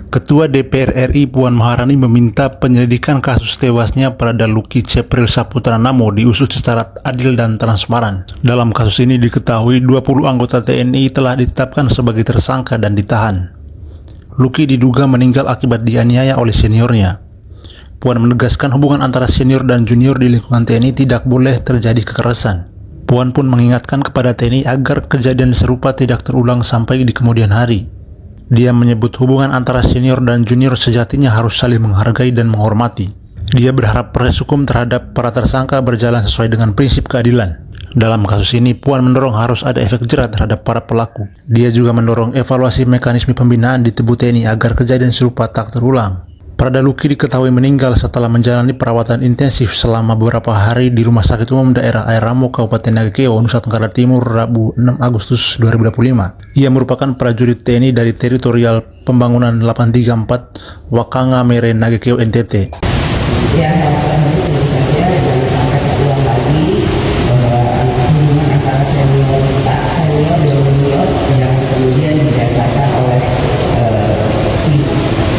Ketua DPR RI Puan Maharani meminta penyelidikan kasus tewasnya Pradaluki Cepril Saputra Namo diusut secara adil dan transparan. Dalam kasus ini diketahui 20 anggota TNI telah ditetapkan sebagai tersangka dan ditahan. Luki diduga meninggal akibat dianiaya oleh seniornya. Puan menegaskan hubungan antara senior dan junior di lingkungan TNI tidak boleh terjadi kekerasan. Puan pun mengingatkan kepada TNI agar kejadian serupa tidak terulang sampai di kemudian hari. Dia menyebut hubungan antara senior dan junior sejatinya harus saling menghargai dan menghormati. Dia berharap proses hukum terhadap para tersangka berjalan sesuai dengan prinsip keadilan. Dalam kasus ini, Puan mendorong harus ada efek jerat terhadap para pelaku. Dia juga mendorong evaluasi mekanisme pembinaan di tubuh TNI agar kejadian serupa tak terulang. Pradaluki diketahui meninggal setelah menjalani perawatan intensif selama beberapa hari di Rumah Sakit Umum Daerah Air Ramo, Kabupaten Nagekeo, Nusa Tenggara Timur, Rabu 6 Agustus 2025. Ia merupakan prajurit TNI dari Teritorial Pembangunan 834 Wakanga Mere, Nagekeo, NTT. Ya, selain itu tentu saja jangan sampai terulang lagi hubungan antara senior dan junior yang kemudian didasarkan oleh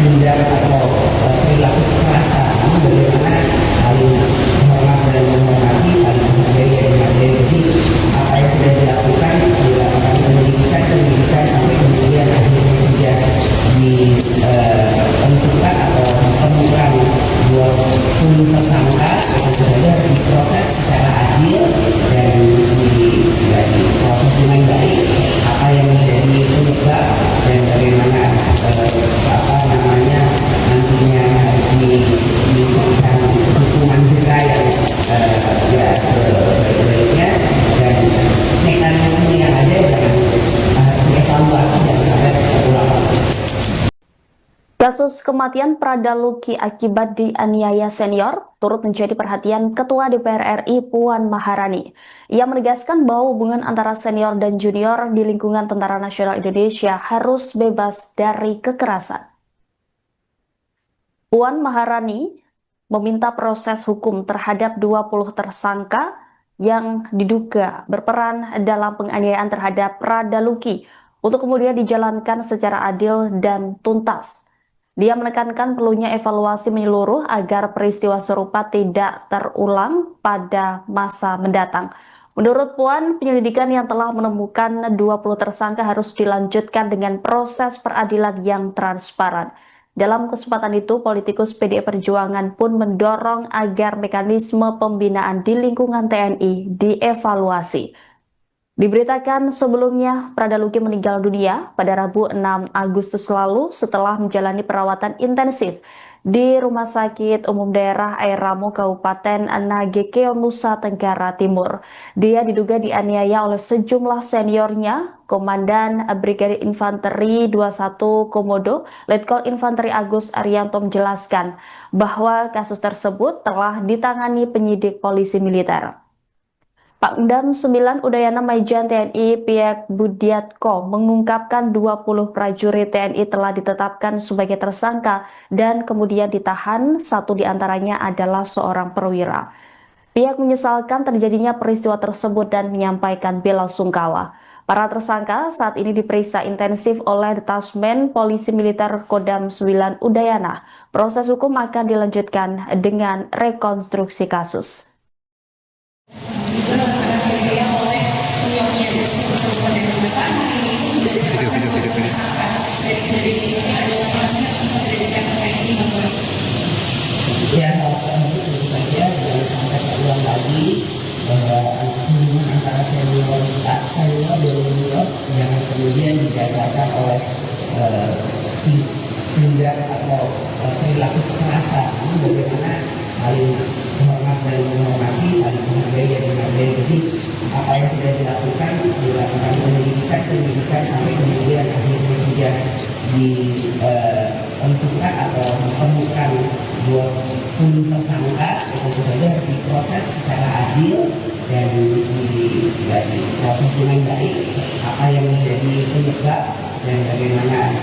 tindak atau perilaku kekerasan. Bagaimana saling menghormat dan menghormati, saling menghargai dan menghargai. Jadi apa yang sudah dilakukan pendidikan sampai kemudian akhirnya sudah ditentukan atau ditemukan 20 tersangka, tentu saja diproses secara adil dan diproses dengan baik apa yang menjadi penyebab dan bagaimana nantinya harus diberikan hukuman jerah yang sebaik-baiknya, dan mekanisme yang ada dan harus dievaluasi dan sampai terulang. Kasus kematian Pradaluki akibat dianiaya senior turut menjadi perhatian Ketua DPR RI Puan Maharani. Ia menegaskan bahwa hubungan antara senior dan junior di lingkungan Tentara Nasional Indonesia harus bebas dari kekerasan. Puan Maharani meminta proses hukum terhadap 20 tersangka yang diduga berperan dalam penganiayaan terhadap Pradaluki untuk kemudian dijalankan secara adil dan tuntas. Dia menekankan perlunya evaluasi menyeluruh agar peristiwa serupa tidak terulang pada masa mendatang. Menurut Puan, penyelidikan yang telah menemukan 20 tersangka harus dilanjutkan dengan proses peradilan yang transparan. Dalam kesempatan itu, politikus PDI Perjuangan pun mendorong agar mekanisme pembinaan di lingkungan TNI dievaluasi. Diberitakan sebelumnya, Pradaluki meninggal dunia pada Rabu 6 Agustus lalu setelah menjalani perawatan intensif di Rumah Sakit Umum Daerah Air Ramo, Kabupaten Nagekeo, Nusa Tenggara Timur. Dia diduga dianiaya oleh sejumlah seniornya, Komandan Brigade Infanteri 21 Komodo, Letkol Infanteri Agus Arianto menjelaskan bahwa kasus tersebut telah ditangani penyidik polisi militer. Pangdam 9 Udayana Maijen TNI Piek Budiatko mengungkapkan 20 prajurit TNI telah ditetapkan sebagai tersangka dan kemudian ditahan, satu diantaranya adalah seorang perwira. Piek menyesalkan terjadinya peristiwa tersebut dan menyampaikan bela sungkawa. Para tersangka saat ini diperiksa intensif oleh Detasmen Polisi Militer Kodam 9 Udayana. Proses hukum akan dilanjutkan dengan rekonstruksi kasus. Ya, selain itu tentu saja jangan sampai terulang lagi hubungan antara senior dan junior yang kemudian didasarkan oleh tindak atau perilaku kekerasan. Bagaimana saling menghormat dan menghormati, saling menghargai dan menghargai. Jadi apa yang sudah dilakukan pendidikan sampai kemudian akhirnya sudah ditentukan atau ditemukan 20 tersangka, tentu saja diproses secara adil dan diproses dengan baik apa yang menjadi penyebab dan bagaimana